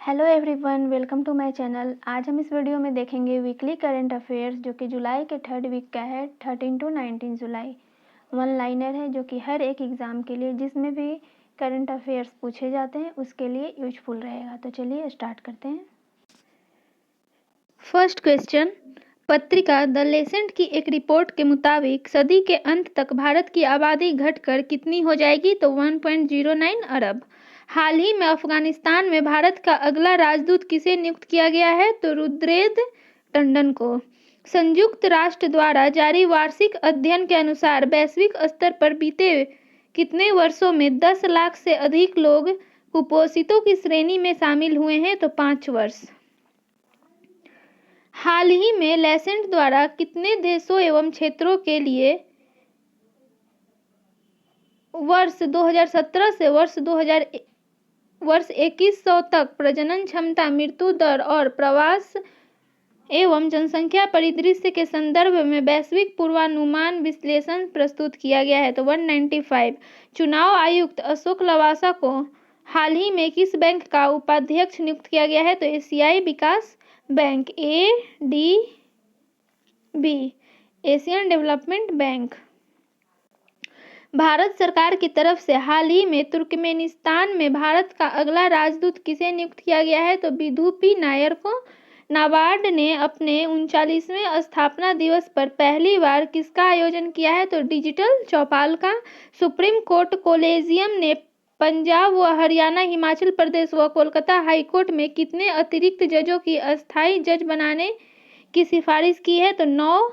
Hello everyone, welcome to my channel. आज हम इस वीडियो में देखेंगे वीकली करंट अफेयर्स जो कि जुलाई के थर्ड वीक का है, 13 to 19 जुलाई। वन लाइनर है जो कि हर एक एग्ज़ाम के लिए जिसमें भी करंट अफेयर्स पूछे जाते हैं उसके लिए यूजफुल रहेगा। तो चलिए स्टार्ट करते हैं। फर्स्ट क्वेश्चन, पत्रिका द लेसेंट की एक रिपोर्ट के मुताबिक सदी के अंत तक भारत की आबादी घटकर कितनी हो जाएगी? तो 1.09 अरब। हाल ही में अफगानिस्तान में भारत का अगला राजदूत किसे नियुक्त किया गया है? तो रुद्रेद टंडन को। संयुक्त राष्ट्र द्वारा जारी वार्षिक अध्ययन के अनुसार वैश्विक स्तर पर बीते कितने वर्षों में 10 लाख से अधिक लोग कुपोषितों की श्रेणी में शामिल हुए हैं? तो 5 वर्ष। हाल ही में लेसेंट द्वारा कितने देशों एवं क्षेत्रों के लिए वर्ष 2017 से वर्ष 2100 तक प्रजनन क्षमता, मृत्यु दर और प्रवास एवं जनसंख्या परिदृश्य के संदर्भ में वैश्विक पूर्वानुमान विश्लेषण प्रस्तुत किया गया है? तो 195। चुनाव आयुक्त अशोक लवासा को हाल ही में किस बैंक का उपाध्यक्ष नियुक्त किया गया है? तो एशियाई विकास bank, ADB, Asian development bank. Bharat सरकार की तरफ से हाल ही में तुर्कमेनिस्तान में भारत का अगला राजदूत किसे नियुक्त किया गया है? तो विधु पी नायर को। नाबार्ड ने अपने 39वें स्थापना दिवस पर पहली बार किसका आयोजन किया है? तो डिजिटल चौपाल का। सुप्रीम कोर्ट कोलेजियम ने पंजाब व हरियाणा, हिमाचल प्रदेश व कोलकाता हाईकोर्ट में कितने अतिरिक्त जजों की अस्थायी जज बनाने की सिफारिश की है? तो 9।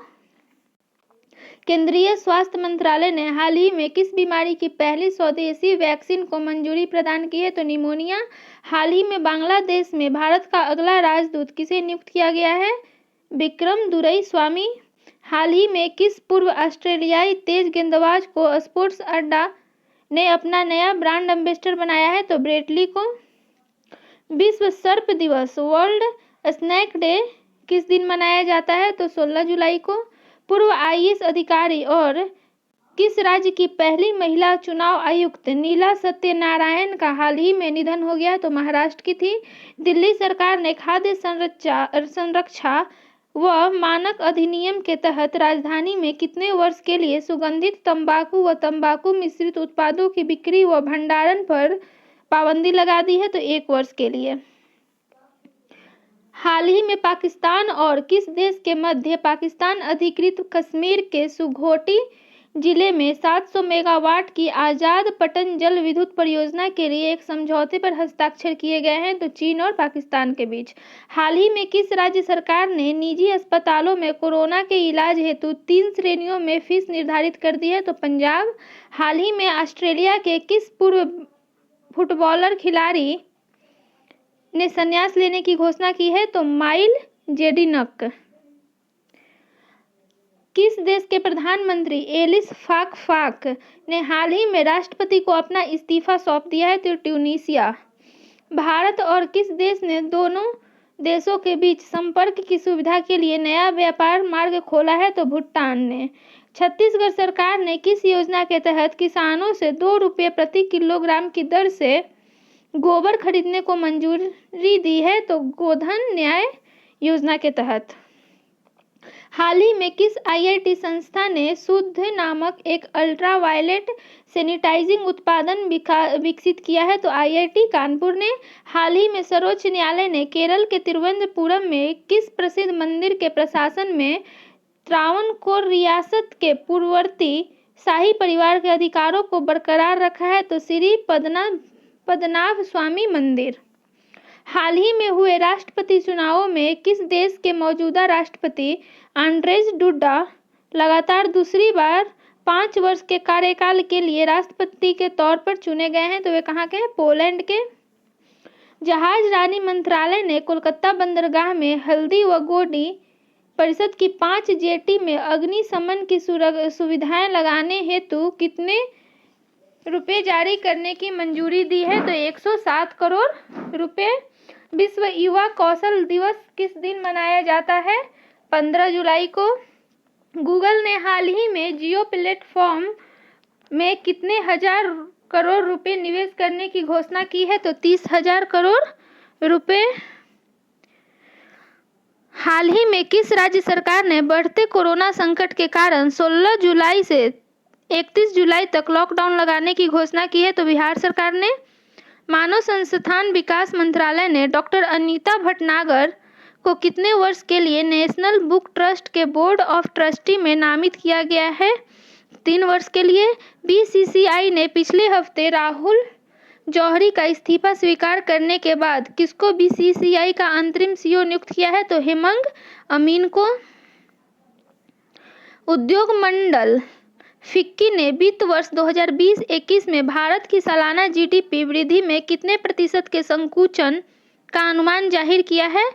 केंद्रीय स्वास्थ्य मंत्रालय ने हाल ही में किस बीमारी की पहली स्वदेशी वैक्सीन को मंजूरी प्रदान की है? तो निमोनिया। हाल ही में बांग्लादेश में भारत का अगला राजदूत किसे नियुक्त किया गया है? विक्रम दुरईस्वामी। हाल ही में किस पूर्व ऑस्ट्रेलियाई तेज गेंदबाज को स्पोर्ट्स अड्डा ने अपना नया ब्रांड एम्बेसडर बनाया है? तो ब्रेटली को। विश्व सर्प दिवस, वर्ल्ड स्नैक डे किस दिन मनाया जाता है? तो 16 जुलाई को। पूर्व IAS अधिकारी और किस राज्य की पहली महिला चुनाव आयुक्त नीला सत्यनारायण का हाल ही में निधन हो गया? तो महाराष्ट्र की थी। दिल्ली सरकार ने खाद्य संरक्षा व मानक अधिनियम के तहत राजधानी में कितने वर्ष के लिए सुगंधित तंबाकू व तंबाकू मिश्रित उत्पादों की बिक्री व भंडारण पर पाबंदी लगा दी है? तो 1 वर्ष के लिए। हाल ही में पाकिस्तान और किस देश के मध्य पाकिस्तान अधिकृत कश्मीर के सुघोटी जिले में 700 मेगावाट की आजाद पटन जल विद्युत परियोजना के लिए एक समझौते पर हस्ताक्षर किए गए हैं? तो चीन और पाकिस्तान के बीच। हाल ही में किस राज्य सरकार ने निजी अस्पतालों में कोरोना के इलाज हेतु 3 श्रेणियों में फीस निर्धारित कर दी है? तो पंजाब। हाल ही में ऑस्ट्रेलिया के किस पूर्व फुटबॉलर खिलाड़ी ने संन्यास लेने की घोषणा की है? तो माइल जेडिनक। किस देश के प्रधानमंत्री एलिस फाक ने हाल ही में राष्ट्रपति को अपना इस्तीफा सौंप दिया है? तो ट्यूनीशिया। भारत और किस देश ने दोनों देशों के बीच संपर्क की सुविधा के लिए नया व्यापार मार्ग खोला है? तो भूटान ने। छत्तीसगढ़ सरकार ने किस योजना के तहत किसानों से 2 रुपये प्रति किलोग्राम की दर से गोबर खरीदने को मंजूरी दी है? तो गोधन न्याय योजना के तहत। हाल ही में किस IIT संस्था ने शुद्ध नामक एक अल्ट्रावायलेट सैनिटाइजिंग उत्पादन विकसित किया है? तो IIT कानपुर ने। हाल ही में सर्वोच्च न्यायालय ने केरल के तिरुवनंतपुरम में किस प्रसिद्ध मंदिर के प्रशासन में त्रावणकोर रियासत के पूर्ववर्ती शाही परिवार के अधिकारों को बरकरार रखा है? तो श्री पद्मनाभ स्वामी मंदिर। हाल ही में हुए राष्ट्रपति चुनावों में किस देश के मौजूदा राष्ट्रपति आंद्रेज डुडा लगातार दूसरी बार 5 वर्ष के कार्यकाल के लिए राष्ट्रपति के तौर पर चुने गए हैं? तो वे कहाँ के हैं? पोलैंड के। जहाज रानी मंत्रालय ने कोलकाता बंदरगाह में हल्दी व गोडी परिषद की 5 जेटी में अग्निशमन की सुविधाएं लगाने हेतु कितने रुपए जारी करने की मंजूरी दी है? तो 107 करोड़ रुपए। विश्व युवा कौशल दिवस किस दिन मनाया जाता है? 15 जुलाई को। गूगल ने हाल ही में जियो प्लेटफॉर्म में कितने हजार करोड़ रुपए निवेश करने की घोषणा की है? तो 30,000 करोड़ रुपए। हाल ही में किस राज्य सरकार ने बढ़ते कोरोना संकट के कारण 16 जुलाई से 31 जुलाई तक लॉकडाउन लगाने की घोषणा की है? तो बिहार सरकार ने। मानव संसाधन विकास मंत्रालय ने डॉक्टर अनीता भटनागर को कितने वर्ष के लिए नेशनल बुक ट्रस्ट के बोर्ड ऑफ ट्रस्टी में नामित किया गया है? 3 वर्ष के लिए। बीसीसीआई ने पिछले हफ्ते राहुल जौहरी का इस्तीफा स्वीकार करने के बाद किसको बीसीसीआई का अंतरिम सीईओ नियुक्त किया है? तो हेमंग अमीन को। उद्योग मंडल फिक्की ने वित्त वर्ष 2020-21 में भारत की सालाना जीडीपी वृद्धि में कितने प्रतिशत के संकुचन का अनुमान जाहिर किया है?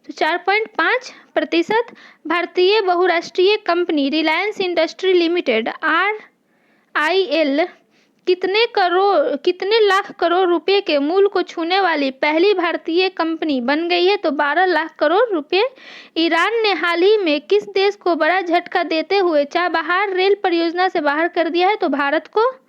तो 4.5%। भारतीय बहुराष्ट्रीय company Reliance industry limited RIL कितने लाख करोड़ रुपए के मूल्य को छूने वाली पहली भारतीय कंपनी बन गई है? तो 12 लाख करोड़ रुपए। ईरान ने हाल ही में किस देश को बड़ा झटका देते हुए चाबहार रेल परियोजना से बाहर कर दिया है? तो भारत को।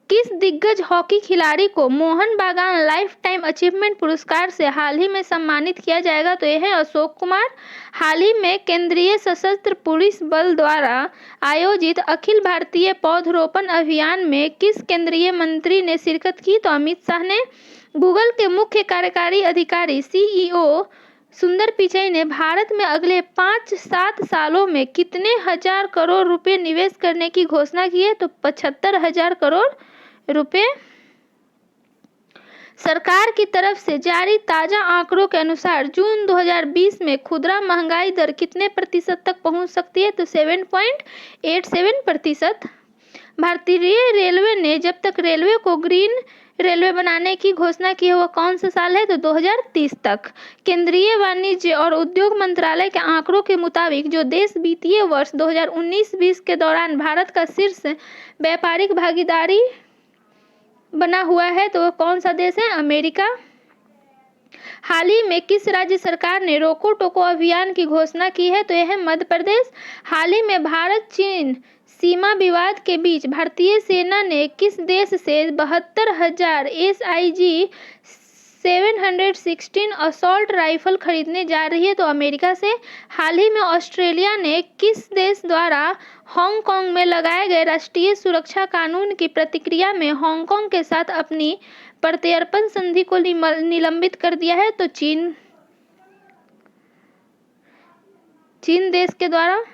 किस दिग्गज हॉकी खिलाड़ी को मोहन बागान लाइफ टाइम अचीवमेंट पुरस्कार से हाल ही में सम्मानित किया जाएगा? तो यह है अशोक कुमार। हाल ही में केंद्रीय सशस्त्र पुलिस बल द्वारा आयोजित अखिल भारतीय पौधरोपण अभियान में किस केंद्रीय मंत्री ने शिरकत की? तो अमित शाह ने। गूगल के मुख्य कार्यकारी अधिकारी CEO सुंदर पिचई ने भारत में अगले 5-7 सालों में कितने हजार करोड़ रुपए निवेश करने की घोषणा की है? तो 75,000 करोड़ रुपए। सरकार की तरफ से जारी ताजा आंकड़ों के अनुसार जून 2020 में खुदरा महंगाई दर कितने प्रतिशत तक पहुंच सकती है? तो 7.87%। भारतीय रेलवे ने जब तक रेलवे को ग्रीन रेलवे बनाने की घोषणा की है वह कौन सा साल है? तो 2030 तक। केंद्रीय वाणिज्य और उद्योग मंत्रालय के आंकड़ों के मुताबिक जो देश वित्तीय वर्ष 2019-20 के दौरान भारत का शीर्ष व्यापारिक भागीदारी बना हुआ है तो वह कौन सा देश है? अमेरिका। हाल ही में किस राज्य सरकार ने रोको टोको अभियान की घोषणा की है? तो यह है मध्य प्रदेश। हाल ही में भारत चीन सीमा विवाद के बीच भारतीय सेना ने किस देश से 72,000 SIG 716 असॉल्ट राइफल खरीदने जा रही है? तो अमेरिका से। हाल ही में ऑस्ट्रेलिया ने किस देश द्वारा हांगकांग में लगाए गए राष्ट्रीय सुरक्षा कानून की प्रतिक्रिया में हांगकांग के साथ अपनी प्रत्यर्पण संधि को निलंबित कर दिया है? तो चीन देश के द्वारा।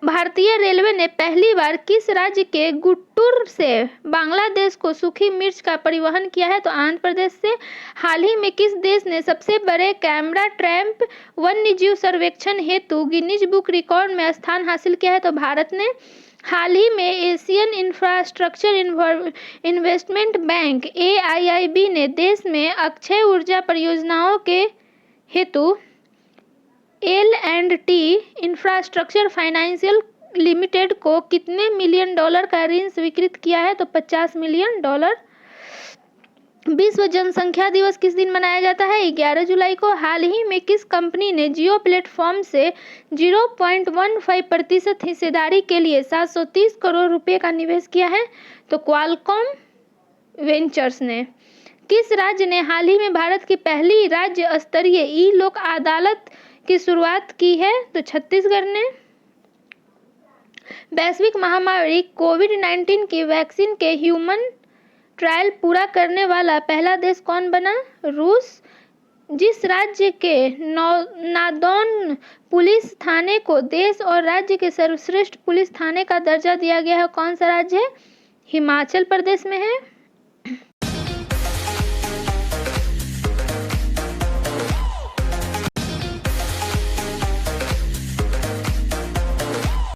भारतीय रेलवे ने पहली बार किस राज्य के गुंटूर से बांग्लादेश को सूखी मिर्च का परिवहन किया है? तो आंध्र प्रदेश से। हाल ही में किस देश ने सबसे बड़े कैमरा ट्रैप वन्यजीव सर्वेक्षण हेतु गिनीज बुक रिकॉर्ड में स्थान हासिल किया है? तो भारत ने। हाल ही में Asian infrastructure investment bank AIIB ने देश में अक्षय ऊर्जा परियोजनाओं के हेतु L&T इंफ्रास्ट्रक्चर फाइनेंशियल लिमिटेड को कितने मिलियन डॉलर का ऋण स्वीकृत किया है? तो $50 मिलियन। विश्व जनसंख्या दिवस किस दिन मनाया जाता है? 11 जुलाई को। हाल ही में किस कंपनी ने जियो प्लेटफॉर्म से 0.15% हिस्सेदारी के लिए 730 करोड़ रुपए का निवेश किया है? तो क्वालकॉम वेंचर्स ने। किस राज्य ने हाल ही में भारत की पहली राज्य स्तरीय ई-लोक अदालत की शुरुआत की है? तो छत्तीसगढ़ ने। वैश्विक महामारी कोविड-19 की वैक्सीन के ह्यूमन ट्रायल पूरा करने वाला पहला देश कौन बना? रूस। जिस राज्य के नादौन पुलिस थाने को देश और राज्य के सर्वश्रेष्ठ पुलिस थाने का दर्जा दिया गया है कौन सा राज्य है? हिमाचल प्रदेश में है।